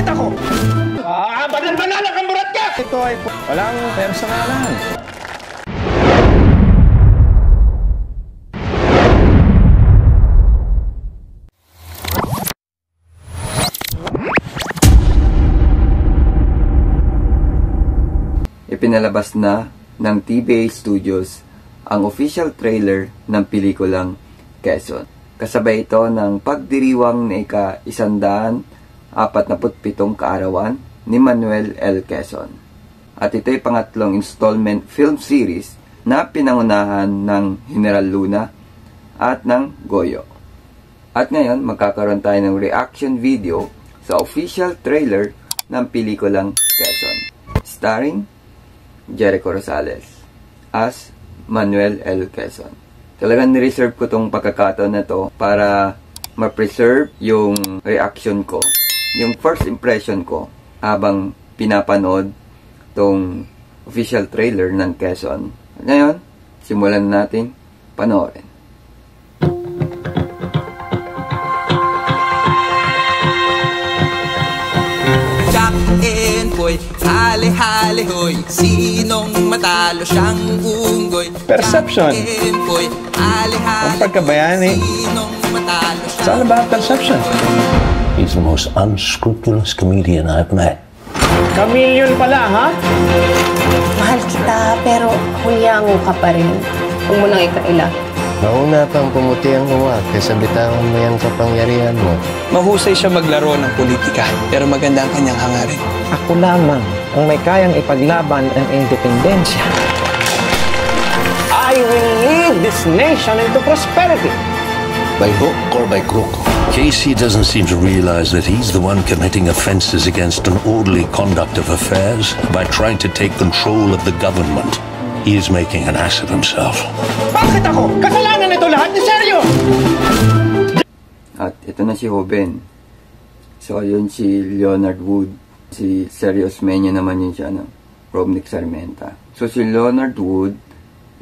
Bakit ako? Banal-banal ang murat ka! Ito ay walang personalan. Ipinalabas na ng TBA Studios ang official trailer ng pelikulang Quezon. Kasabay ito ng pagdiriwang na ika-147 kaarawan ni Manuel L. Quezon. At ito'y pangatlong installment film series na pinangunahan ng General Luna at ng Goyo. At ngayon, magkakaroon tayo ng reaction video sa official trailer ng pelikulang Quezon, starring Jericho Rosales as Manuel L. Quezon. Talagang nireserve ko tong pagkakataon na to para ma-preserve yung reaction ko, yung first impression ko habang pinapanood tong official trailer ng Quezon. At ngayon, simulan natin panoorin. Hale-hale hoy, sinong matalo siyang unggoy. Perception. Ang pagkabayani. Saan ba perception? He's the most unscrupulous comedian I've met. Chameleon pala, ha? Mahal kita, pero hulyango ka pa rin. Huwag mo nang ikaila. Nauna pang pumuti ang uwak kaysa bitawan mo yung kapangyarihan mo. Mahusay siya maglaro ng politika, pero maganda ang kanyang hangarin. Ako lamang ang may kayang ipaglaban ang independensya. I will lead this nation into prosperity. By hook or by crook, Casey doesn't seem to realize that he's the one committing offenses against an orderly conduct of affairs by trying to take control of the government. He is making an ass of himself. Bakit ako? Kasalanan nito lahat ni Seryo! At ito na si Hoben. So, yun si Leonard Wood. Si Seryo Osmeña naman yun siya, Robnik Sarmenta. So, si Leonard Wood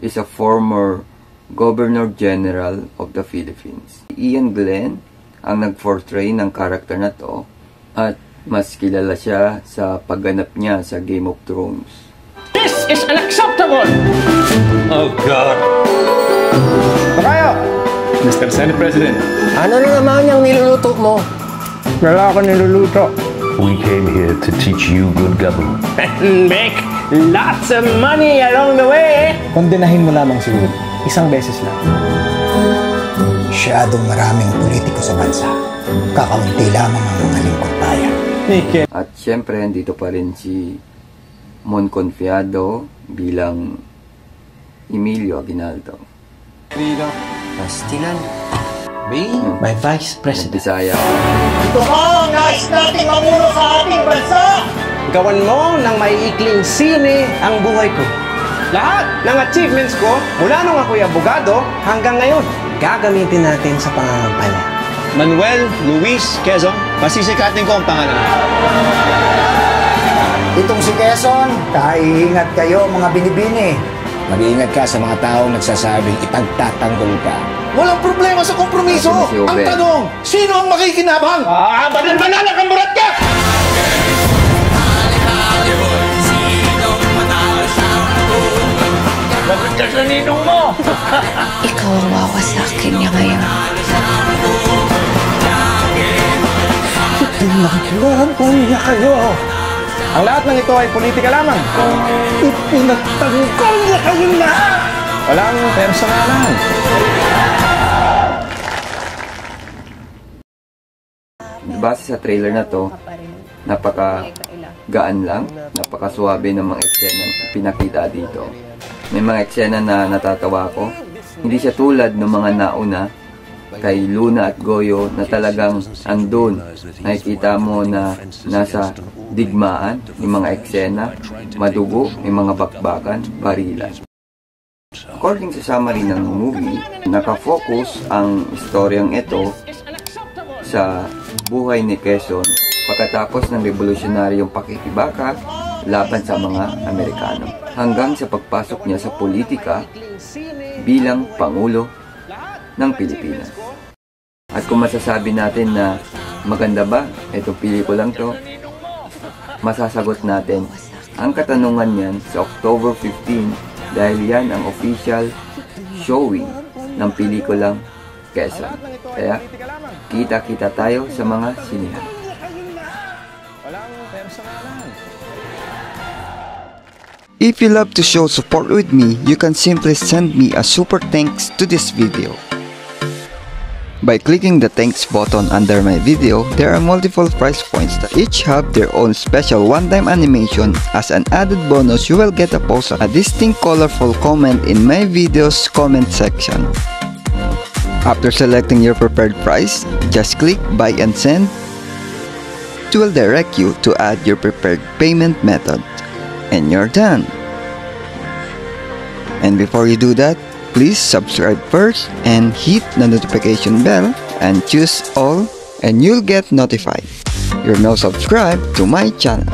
is a former Governor General of the Philippines. Ian Glenn ang nag-portray ng karakter na to at mas kilala siya sa pagganap niya sa Game of Thrones. This is unacceptable! Oh, God. Pakayo! Mr. Senate President. Ano rin naman yung niluluto mo? Wala ako niluluto. We came here to teach you good government. Make lots of money along the way! Kondenahin mo lamang si Wood. Isang beses lang. Masyadong maraming politiko sa bansa. Kakaunti lamang ang mga lingkod bayan. At syempre, dito pa rin si Mon Confiado bilang Emilio Aguinaldo. Pastilan. My Vice President. Bisaya. Ito ang nais nating mamuno sa ating bansa! Gawan mo ng maiikling sine ang buhay ko. Lahat ng achievements ko, mula nung ako'y abogado hanggang ngayon, Gagamitin natin sa pangangampanya. Manuel Luis Quezon, masisikatin ko ang pangalan. Itong si Quezon, kaiingat kayo mga binibini. Mag-iingat ka sa mga taong nagsasabing ipagtatanggol ka. Walang problema sa kompromiso. Ang tanong, sino ang makikinabang? Banal-banal ang murat ka! Bakit ka sa ninong mo? Ikaw ang wawasakin niya ngayon. Pinaglaban niya kayo. Ang lahat ng ito ay politika lamang. Ipinagtanggol niya kayo lahat. Walang personalan. Base sa trailer na to, napaka-gaan lang, napaka-suwabe ng mga eksena pinakita dito. May mga eksena na natatawa ko. Hindi siya tulad ng mga nauna kay Luna at Goyo na talagang andun. Nakikita mo na nasa digmaan yung mga eksena, madugo, may mga bakbakan, barilan. According sa summary ng movie, nakafocus ang istoryang ito sa buhay ni Quezon pagkatapos ng revolusyonaryong pakikibaka laban sa mga Amerikano hanggang sa pagpasok niya sa politika bilang Pangulo ng Pilipinas. At kung masasabi natin na maganda ba itong pelikulang to, Masasagot natin ang katanungan niyan sa October 15 dahil yan ang official showing ng pelikulang Quezon. Kaya, kita-kita tayo sa mga sinihan. If you love to show support with me, you can simply send me a super thanks to this video. By clicking the thanks button under my video, there are multiple price points that each have their own special one-time animation. As an added bonus, you will get a post a distinct colorful comment in my video's comment section. After selecting your preferred price, just click buy and send. It will direct you to add your preferred payment method. And you're done. And before you do that, please subscribe first and hit the notification bell and choose all and you'll get notified. You're now subscribed to my channel.